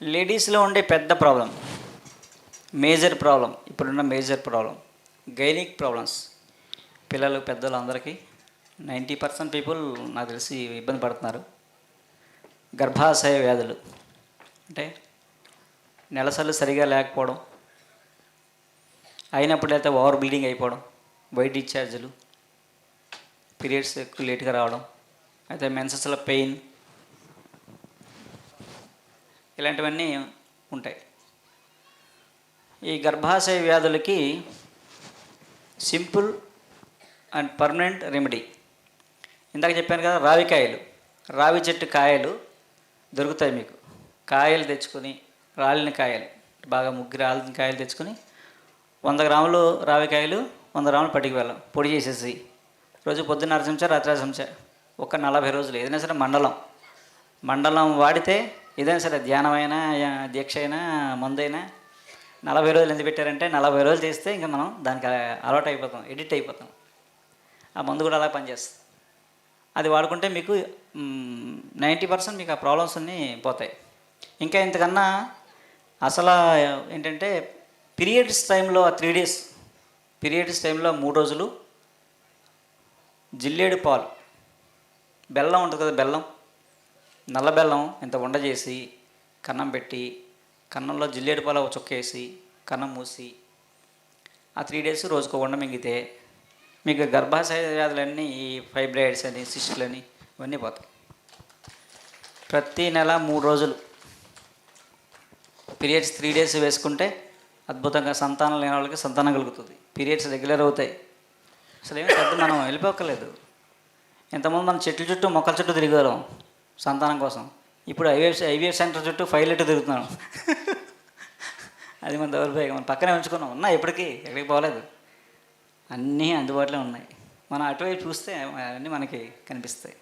లేడీస్లో ఉండే పెద్ద ప్రాబ్లం, మేజర్ ప్రాబ్లం, ఇప్పుడున్న మేజర్ ప్రాబ్లం గైనిక్ ప్రాబ్లమ్స్. పిల్లలు పెద్దలు అందరికీ 90% పీపుల్ నాకు తెలిసి ఇబ్బంది పడుతున్నారు. గర్భాశయ వ్యాధులు అంటే నెలసలు సరిగా లేకపోవడం, అయినప్పుడైతే ఓవర్ బ్లీడింగ్ అయిపోవడం, వైట్ డిశ్చార్జులు, పీరియడ్స్ ఎక్కువ లేట్గా రావడం, అయితే మెన్సెస్లో పెయిన్, ఇలాంటివన్నీ ఉంటాయి. ఈ గర్భాశయ వ్యాధులకి సింపుల్ అండ్ పర్మనెంట్ రెమెడీ ఇందాక చెప్పాను కదా, రావికాయలు, రావి చెట్టు కాయలు దొరుకుతాయి మీకు. కాయలు తెచ్చుకొని, రాలిన కాయలు, బాగా ముగ్గు రాలిన కాయలు తెచ్చుకొని 100 గ్రాములు రావికాయలు, 100 గ్రాములు పట్టుకు వెళ్ళాం, పొడి చేసేసి రోజు పొద్దున్న 1/2 చెంచా, రాత్రి 1/2 చెంచా, ఒక 40 రోజులు ఏదైనా సరే మండలం వాడితే, ఏదైనా సరే ధ్యానమైనా దీక్ష అయినా మందైనా 40 రోజులు ఎందుకు పెట్టారంటే 40 రోజులు చేస్తే ఇంకా మనం దానికి అలవాటు అయిపోతాం, ఎడిట్ అయిపోతాం. ఆ మందు కూడా అలా పనిచేస్తుంది. అది వాడుకుంటే మీకు 90% మీకు ఆ ప్రాబ్లమ్స్ అన్నీ పోతాయి. ఇంకా ఇంతకన్నా అసలు ఏంటంటే పీరియడ్స్ టైంలో 3 days, పీరియడ్స్ టైంలో 3 రోజులు జిల్లేడు పాలు, బెల్లం ఉంటుంది కదా, బెల్లం, నల్ల బెల్లం ఇంత ఉండ చేసి కన్నం పెట్టి, కన్నంలో జిల్లేడు పాలు ఒక చుక్క వేసి కన్నం మూసి ఆ 3 days రోజుకో ఉండ మింగితే మీకు గర్భాశయ వ్యాధులన్నీ, ఈ ఫైబ్రాయిడ్స్ అని, సిస్టులని ఇవన్నీ పోతాయి. ప్రతి నెల 3 రోజులు పీరియడ్స్ 3 days వేసుకుంటే అద్భుతంగా సంతానం లేని వాళ్ళకి సంతానం కలుగుతుంది. పీరియడ్స్ రెగ్యులర్ అవుతాయి. అసలు ఏమీ పెద్ద మనం వెళ్ళిపోక్కర్లేదు. ఇంతకుముందు మనం చెట్ల చుట్టూ, మొక్కల చుట్టూ తిరిగేవాళ్ళం సంతానం కోసం. ఇప్పుడు ఐవీఎఫ్ సెంటర్ చుట్టూ 5 లీటర్ తిరుగుతున్నాం. అది మన దౌర్భాగ్యం. మనం పక్కనే ఉంచుకున్నాం, ఉన్నాయి ఎప్పటికీ, ఎక్కడికి పోలేదు, అన్నీ అందుబాటులో ఉన్నాయి. మనం అటువైపు చూస్తే అన్నీ మనకి కనిపిస్తాయి.